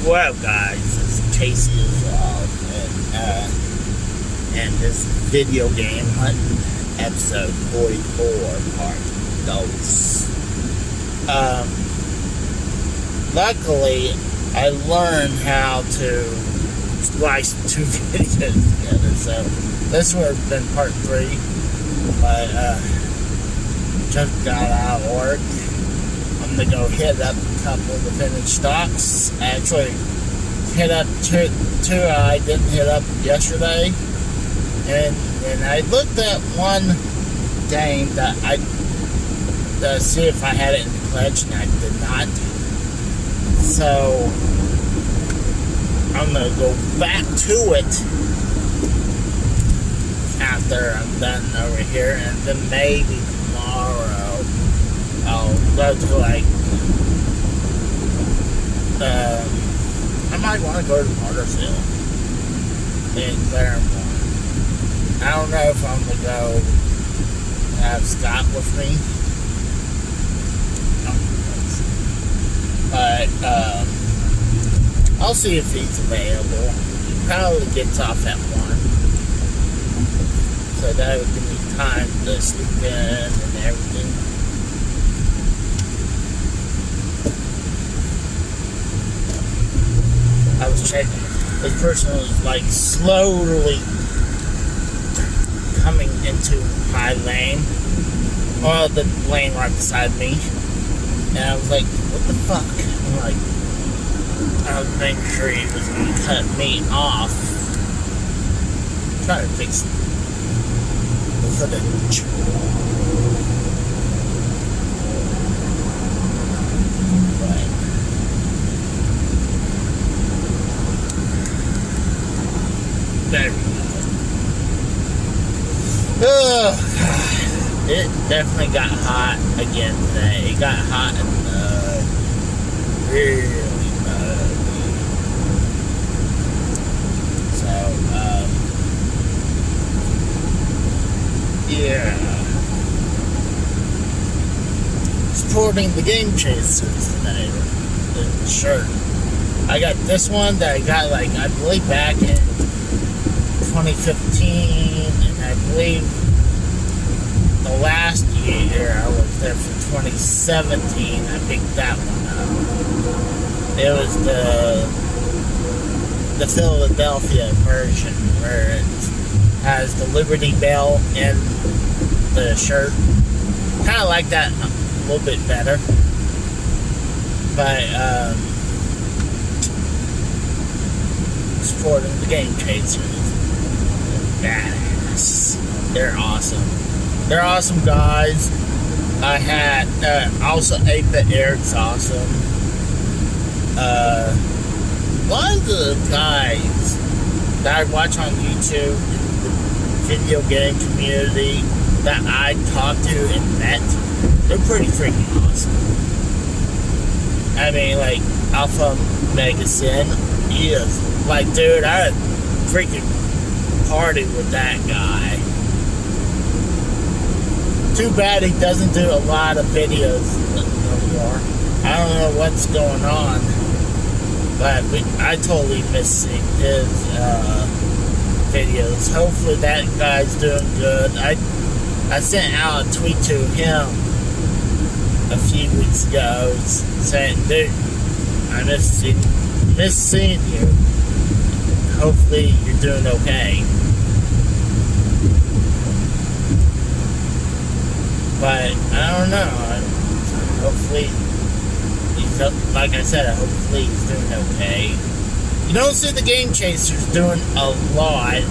What up, guys? It's Casey and this video game hunting episode 44 part dos. Luckily, I learned how to splice two videos together, so this would have been part 3, but just got out of work. I'm gonna go hit up a couple of the finished stocks. Actually, hit up two I didn't hit up yesterday, and I looked at one game that I to see if I had it in the pledge, and I did not. So I'm gonna go back to it after I'm done over here, and then maybe tomorrow I'll go to I might want to go to Martyrsville in Claremont. I don't know if I'm going to go have Scott with me. But I'll see if he's available. He probably gets off at 1. So that would give me time to sleep in and everything. I was checking. This person was slowly coming into my lane. Well, the lane right beside me. And I was like, what the fuck? I was making sure he was going to cut me off. Trying to fix the footage. There we go. Oh, God. It definitely got hot again today. It got hot and really muggy. So, yeah. Supporting the Game Chasers today. The shirt. I got this one that I got, I believe back in 2015, and I believe the last year I was there for 2017. I picked that one up. It was the Philadelphia version where it has the Liberty Bell in the shirt. Kind of like that a little bit better, but supporting the Game Chasers. Badass. They're awesome. They're awesome guys. I had also 8-Bit Eric's awesome. A lot of the guys that I watch on YouTube, the video game community that I talked to and met, they're pretty freaking awesome. I mean, Alpha Megasin, he is dude, I freaking party with that guy. Too bad he doesn't do a lot of videos no more. I don't know what's going on, but I totally miss seeing his videos. Hopefully that guy's doing good. I sent out a tweet to him a few weeks ago saying, dude, I miss seeing you. Hopefully you're doing okay. But I don't know. Hopefully like I said, hopefully he's doing okay. You don't see the Game Chasers doing a lot,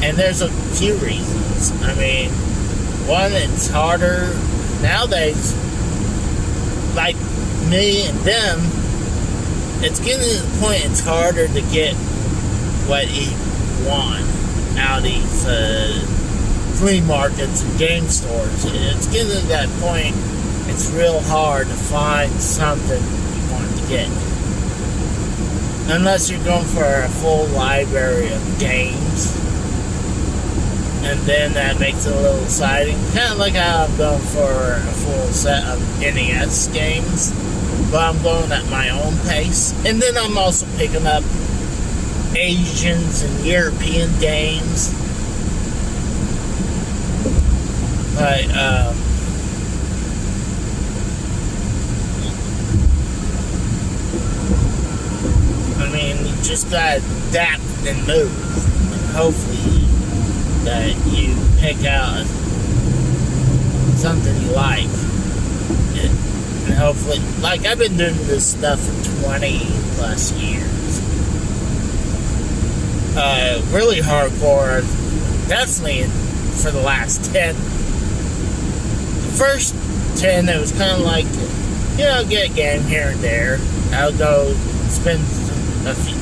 and there's a few reasons. I mean, one, it's harder nowadays. Like me and them, it's getting to the point it's harder to get what you want out of these flea markets and game stores. It's getting to that point, it's real hard to find something you want to get. Unless you're going for a full library of games. And then that makes it a little exciting. Kind of like how I'm going for a full set of NES games. but I'm going at my own pace. And then I'm also picking up Asians and European games. But, I mean, you just gotta adapt and move. And hopefully that you pick out something you like. And hopefully, like, I've been doing this stuff for 20 plus years. Really hardcore, definitely for the last 10. The first 10, it was kind of like, get a game here and there. I'll go spend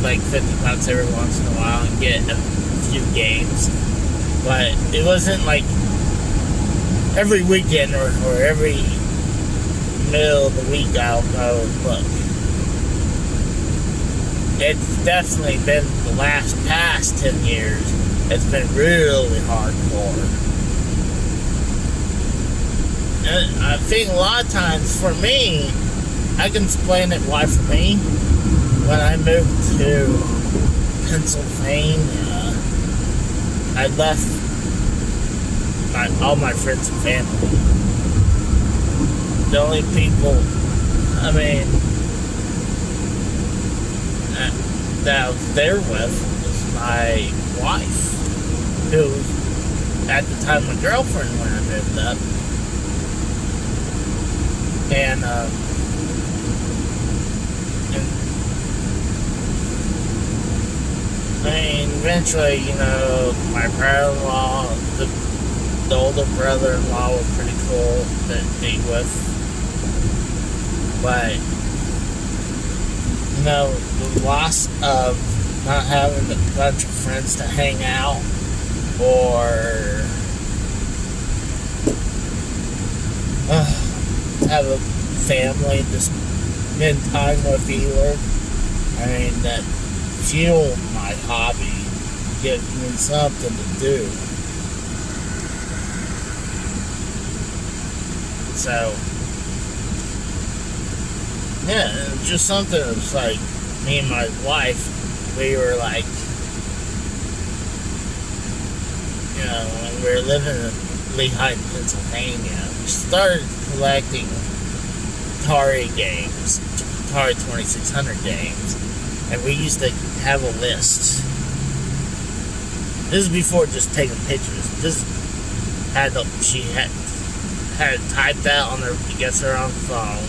like 50 bucks every once in a while and get a few games. But it wasn't like every weekend or every middle of the week I'll go look. It's definitely been the past 10 years. It's been really hardcore. And I think a lot of times for me, I can explain it why for me. When I moved to Pennsylvania, I left all my friends and family. The only people, that I was there with was my wife, who was at the time my girlfriend when I moved up. And eventually, my brother-in-law, the older brother-in-law was pretty cool to be with. But, the loss of not having a bunch of friends to hang out or have a family to spend time with either. That fueled my hobby, give me something to do. So, just something that was like, me and my wife, we were like, when we were living in Lehigh, Pennsylvania, we started collecting Atari games, Atari 2600 games, and we used to have a list. This is before just taking pictures. She had it typed out on her own phone,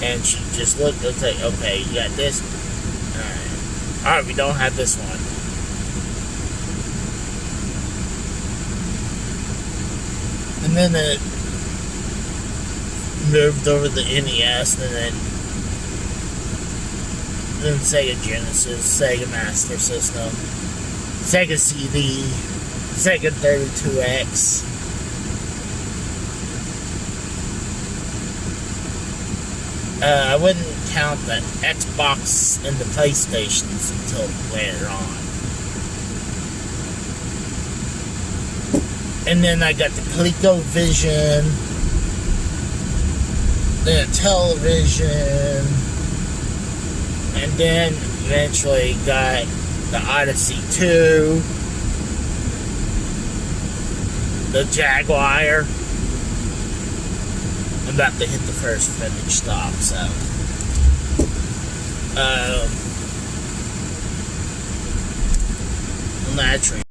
and she just looked and say, okay, you got this. Alright, we don't have this one. And then it moved over to the NES, and then Sega Genesis, Sega Master System, Sega CD, Sega 32X. I wouldn't count the Xbox and the PlayStations until later on. And then I got the ColecoVision, then a television, and then eventually got the Odyssey 2, the Jaguar. I'm about to hit the first vintage stop, so on that train.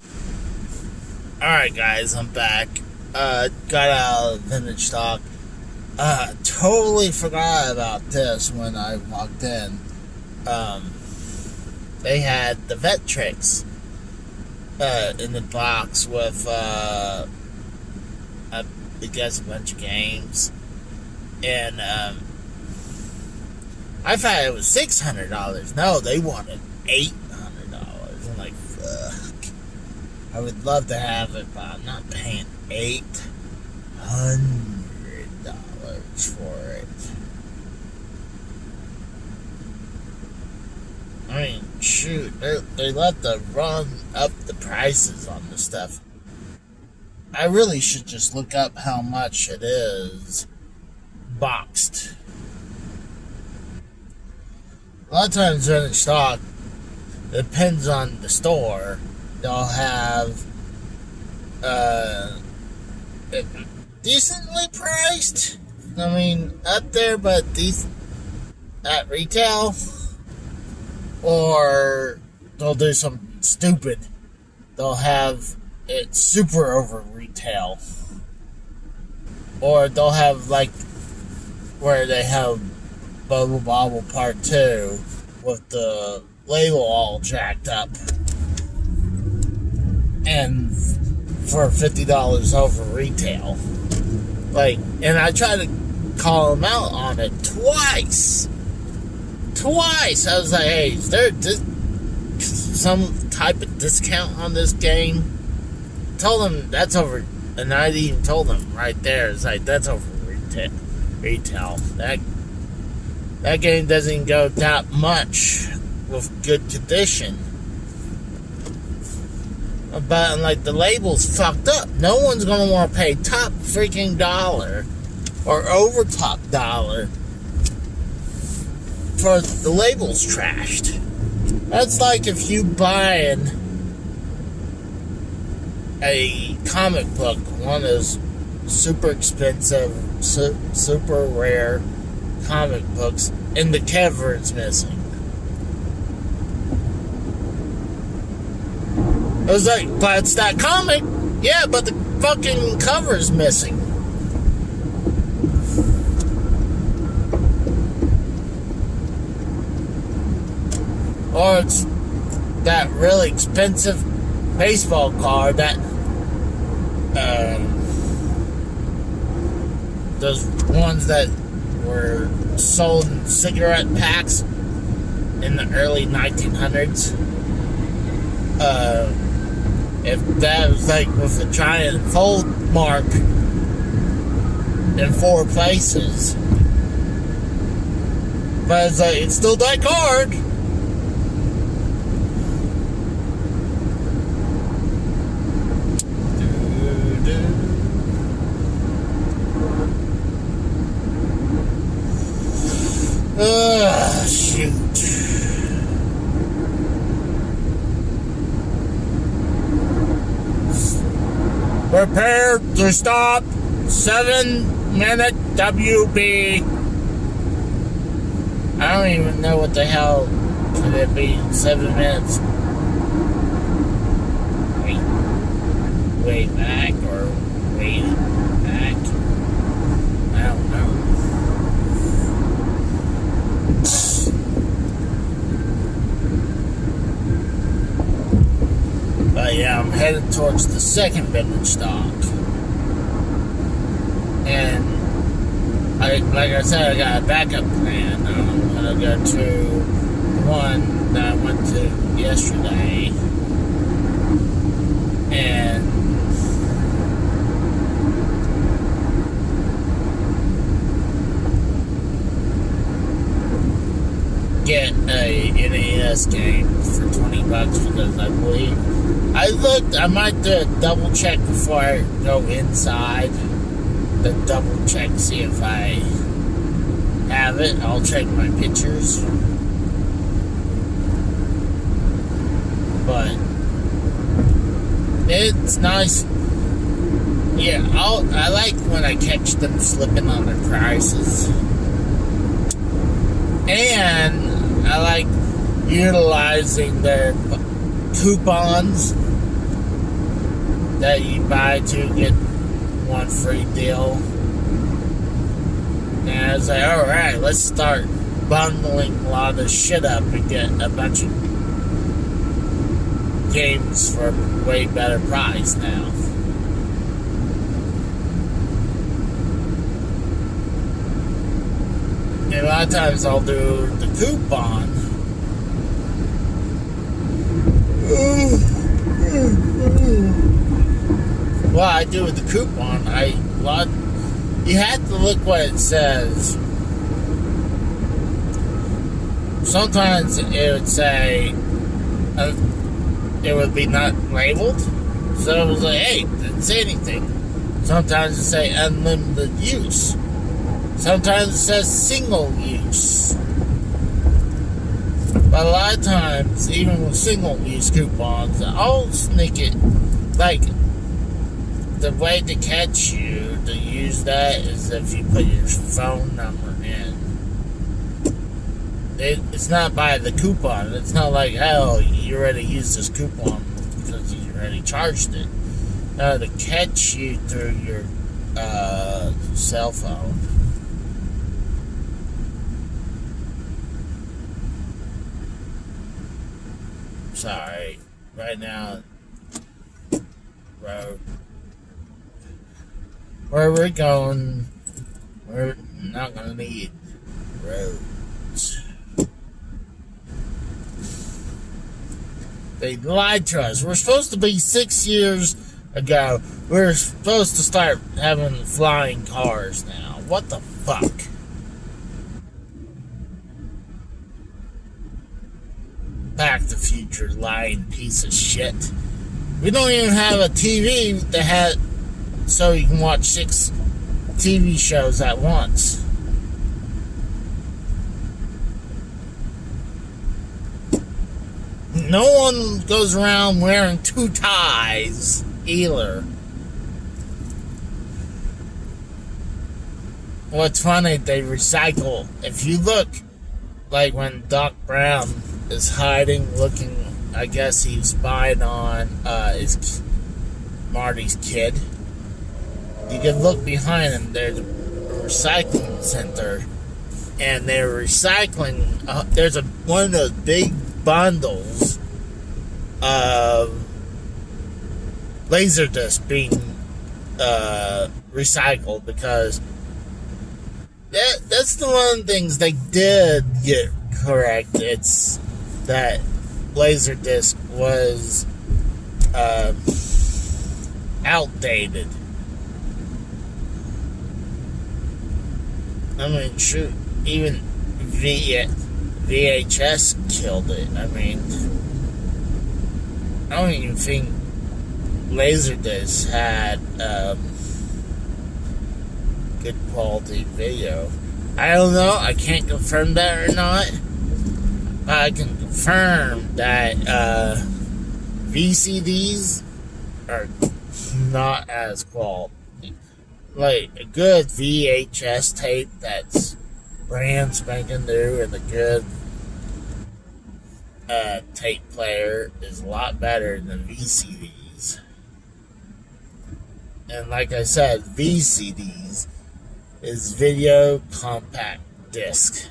Alright guys, I'm back. Got out of vintage stock. Totally forgot about this when I walked in. They had the Vectrex in the box with I guess a bunch of games. And I thought it was $600. No, they wanted $800. I'm like, fuck. I would love to have it, but I'm not paying $800 for it. Shoot, they love to run up the prices on this stuff. I really should just look up how much it is boxed. lot of times vintage stock, it depends on the store. They'll have it decently priced. I mean, up there, but at retail. Or they'll do something stupid. They'll have it super over retail. Or they'll have, like, where they have Bubble Bobble Part 2 with the label all jacked up. And for $50 over retail. Like, and I tried to call them out on it twice. I was like, hey, is there some type of discount on this game? Told them that's over, and I even told them right there, it's like, that's over retail. That game doesn't go that much with good condition. But, like, the label's fucked up. No one's gonna want to pay top freaking dollar or over top dollar for the label's trashed. That's like if you buying a comic book, one of those super expensive, super rare comic books, and the cover is missing. I was like, but it's that comic. Yeah, but the fucking cover's missing. Or it's that really expensive baseball card that those ones that were sold in cigarette packs in the early 1900s. If that was like with a giant fold mark in 4 places. But it's like, it's still that card. Shoot. Prepare to stop. 7-minute WB. I don't even know what the hell could it be. 7 minutes. Way back or way back. I don't know. But yeah, I'm headed towards the second vintage stock. And like I said, I got a backup plan. I'm gonna go to the one that I went to yesterday. And get a NES game for $20 because I believe I might do a double check before I go inside. The double check, see if I have it. I'll check my pictures. But it's nice. Yeah, I like when I catch them slipping on their prices. And I like utilizing their coupons that you buy to get one free deal. And I was like, alright, let's start bundling a lot of this shit up and get a bunch of games for a way better price now. And a lot of times I'll do the coupon. Well, I do with the coupon. You have to look what it says. Sometimes it would say it would be not labeled, so it was like, hey, it didn't say anything. Sometimes it say unlimited use. Sometimes it says single use. But a lot of times, even with single-use coupons, I'll sneak it. Like, the way to catch you to use that is if you put your phone number in. It's not by the coupon. It's not like, oh, you already used this coupon because you already charged it. No, to catch you through your cell phone. Sorry, right now, road. Where we're going, we're not gonna need roads. They lied to us. We're supposed to be 6 years ago. We're supposed to start having flying cars now. What the fuck? Back to the Future lying piece of shit. We don't even have a TV that had so you can watch 6 TV shows at once. No one goes around wearing 2 ties either. What's funny, they recycle. If you look, like when Doc Brown is hiding, looking, I guess he's spying on Marty's kid. You can look behind him. There's a recycling center, and they're recycling. There's one of those big bundles of Laserdisc being recycled because that's the one of the things they did get correct. It's that Laserdisc was outdated. I mean, shoot, even VHS killed it. I mean, I don't even think Laserdisc had good quality video. I don't know. I can't confirm that or not. But I can confirm that VCDs are not as quality. Like a good VHS tape that's brand spanking new and a good tape player is a lot better than VCDs. And like I said, VCDs is video compact disc.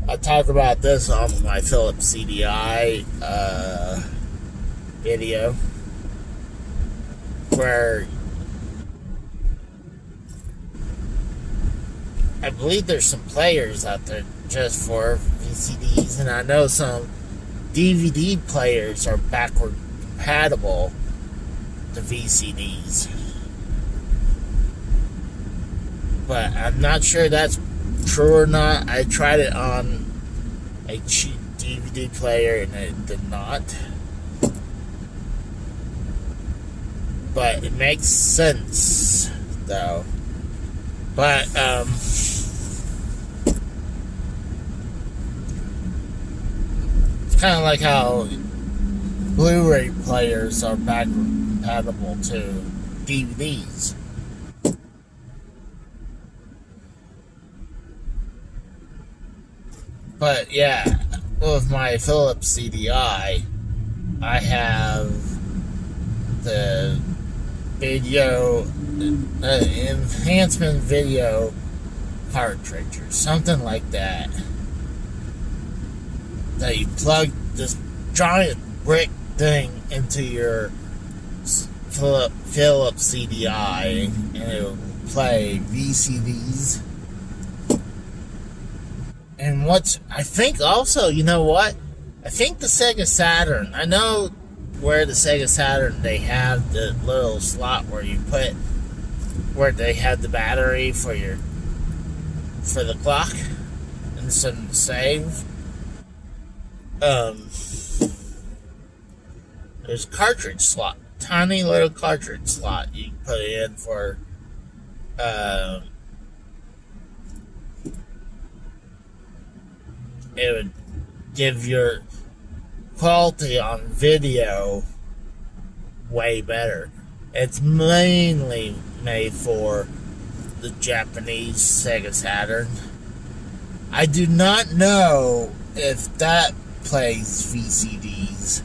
I talk about this on my Philips CDI video, where I believe there's some players out there just for VCDs, and I know some DVD players are backward compatible to VCDs. But I'm not sure that's true or not. I tried it on a cheap DVD player and it did not. But it makes sense, though. But, it's kind of like how Blu-ray players are backward compatible to DVDs. But yeah, with my Philips CDI, I have the video enhancement video cartridge or something like that. That you plug this giant brick thing into your Philips CDI and it will play VCDs. And I think also, you know what? I think the Sega Saturn, I know where the Sega Saturn, they have the little slot where they have the battery for the clock and some save. There's a cartridge slot, tiny little cartridge slot you can put in for it would give your quality on video way better. It's mainly made for the Japanese Sega Saturn. I do not know if that plays VCDs.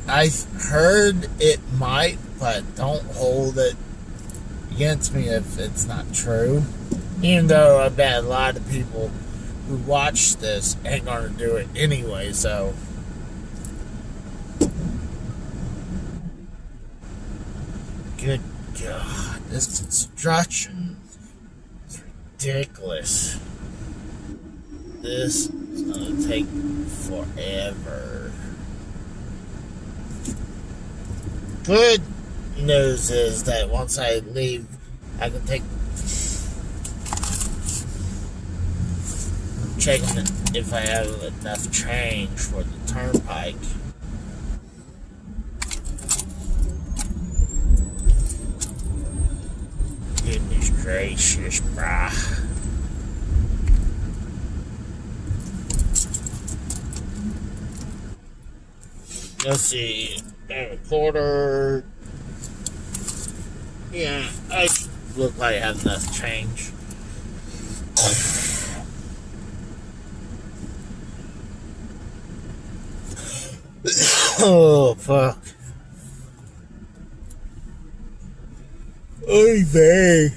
I've heard it might, but don't hold it against me if it's not true. Even though I bet a lot of people who watch this ain't gonna do it anyway, so. Good God, this construction is ridiculous. This is gonna take forever. Good news is that once I leave, I can take checking if I have enough change for the turnpike. Goodness gracious, brah. Let's see. A quarter. Yeah, I look like I have enough change. Oh, fuck. Oy vey.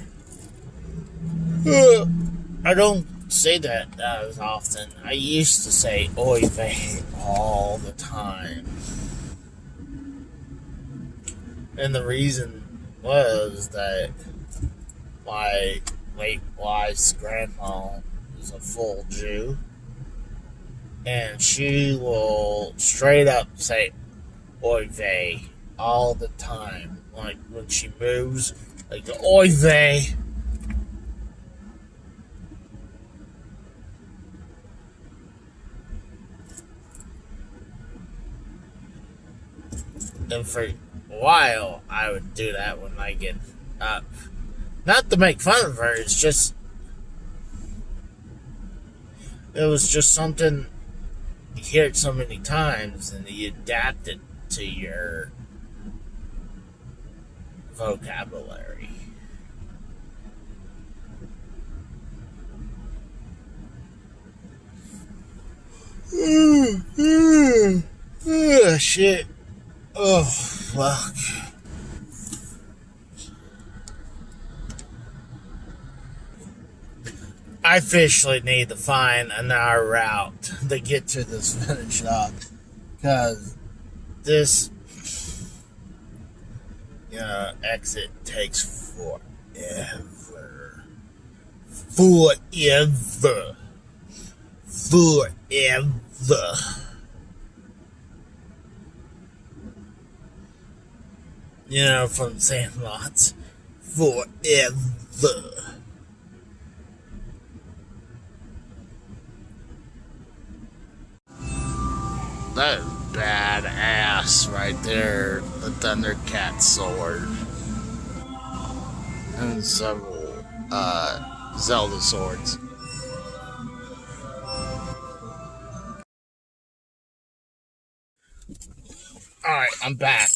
I don't say that as often. I used to say oy vey all the time. And the reason was that my late wife's grandma is a full Jew. And she will straight up say oy vey all the time. Like when she moves, like the oy vey. And for a while, I would do that when I get up. Not to make fun of her, it's just, it was just something you hear it so many times and you adapt it to your vocabulary. Shit. Oh, fuck. I officially need to find an hour route to get to this vintage shop. Because this, exit takes forever. Forever. From Sandlots. Forever. That is badass right there. The Thundercat sword. And several Zelda swords. Alright, I'm back.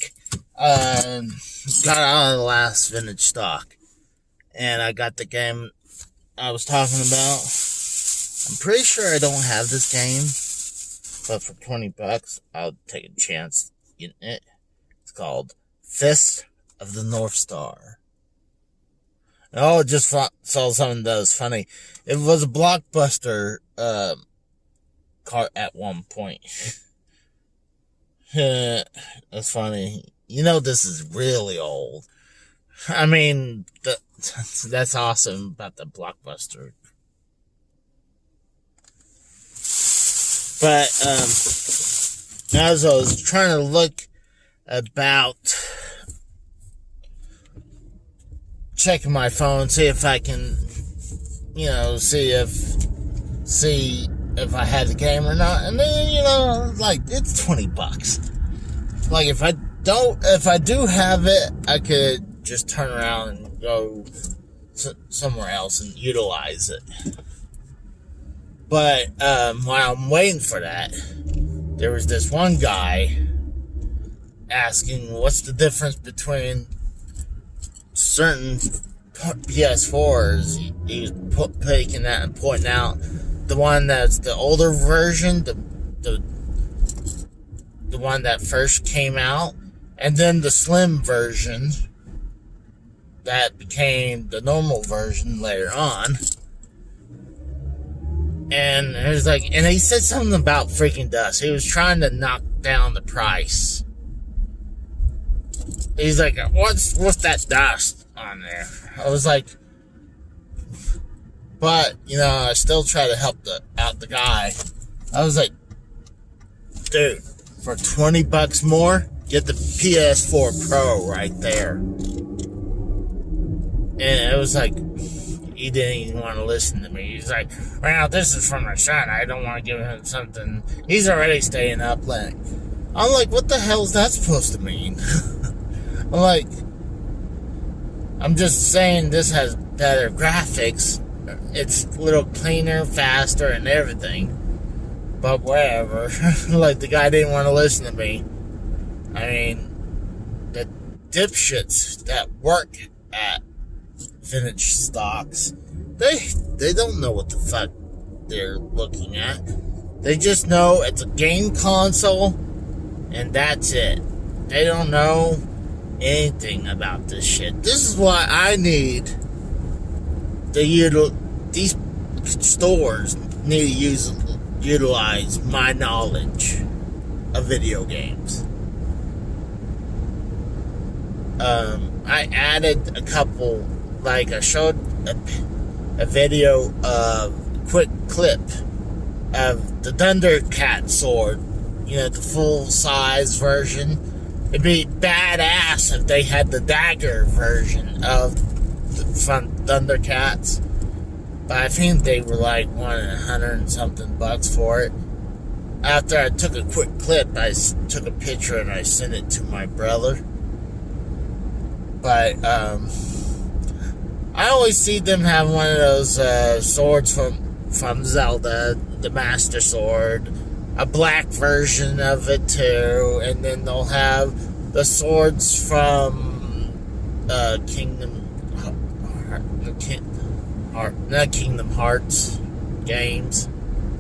Got out of the last vintage stock. And I got the game I was talking about. I'm pretty sure I don't have this game. But for $20, I'll take a chance getting it. It's called Fist of the North Star. And just saw something that was funny. It was a Blockbuster cart at one point. That's funny. This is really old. I mean, that's awesome about the Blockbuster. But, as I was trying to look about checking my phone, see if I can, see if I had the game or not. And then, it's $20. Like, if I do have it, I could just turn around and go somewhere else and utilize it. But while I'm waiting for that, there was this one guy asking what's the difference between certain PS4s. He was taking that and pointing out the one that's the older version, the one that first came out, and then the slim version that became the normal version later on. And it was like, and he said something about freaking dust. He was trying to knock down the price. He's like, what's that dust on there? I was like, but, I still try to help out the guy. I was like, dude, for $20 more, get the PS4 Pro right there. And it was like, he didn't even want to listen to me. He's like, well, this is from my son. I don't want to give him something. He's already staying up late. I'm like, what the hell is that supposed to mean? I'm like, I'm just saying this has better graphics. It's a little cleaner, faster, and everything. But whatever. Like, the guy didn't want to listen to me. I mean, the dipshits that work at Vintage Stocks, they don't know what the fuck they're looking at. They just know it's a game console, and that's it. They don't know anything about this shit. This is why I need these stores need to utilize my knowledge of video games. I added a couple, like I showed a video of quick clip of the Thundercat sword, the full size version. It'd be badass if they had the dagger version of from Thundercats. But I think they were like $100 and something for it. After I took a quick clip, I took a picture and I sent it to my brother. But I always see them have one of those swords from Zelda, the Master Sword, a black version of it too, and then they'll have the swords from not Kingdom Hearts games,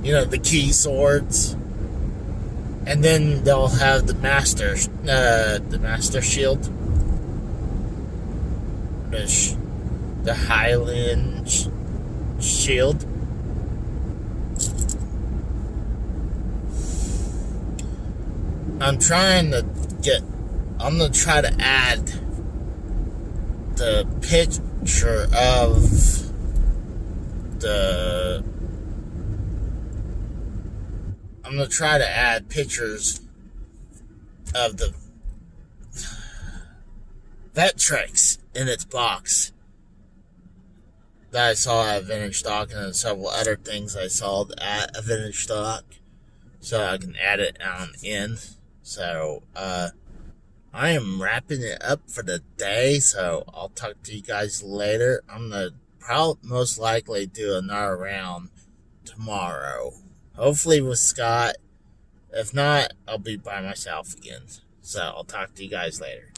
the key swords, and then they'll have the Master Shield, the Highland Shield. I'm gonna try to add the picture of I'm gonna try to add pictures of the Vectrex in its box that I saw at Vintage Stock, and several other things I saw at a Vintage Stock, so I can add it on in. So, I am wrapping it up for the day, so I'll talk to you guys later. I'm going to most likely do another round tomorrow. Hopefully with Scott. If not, I'll be by myself again. So, I'll talk to you guys later.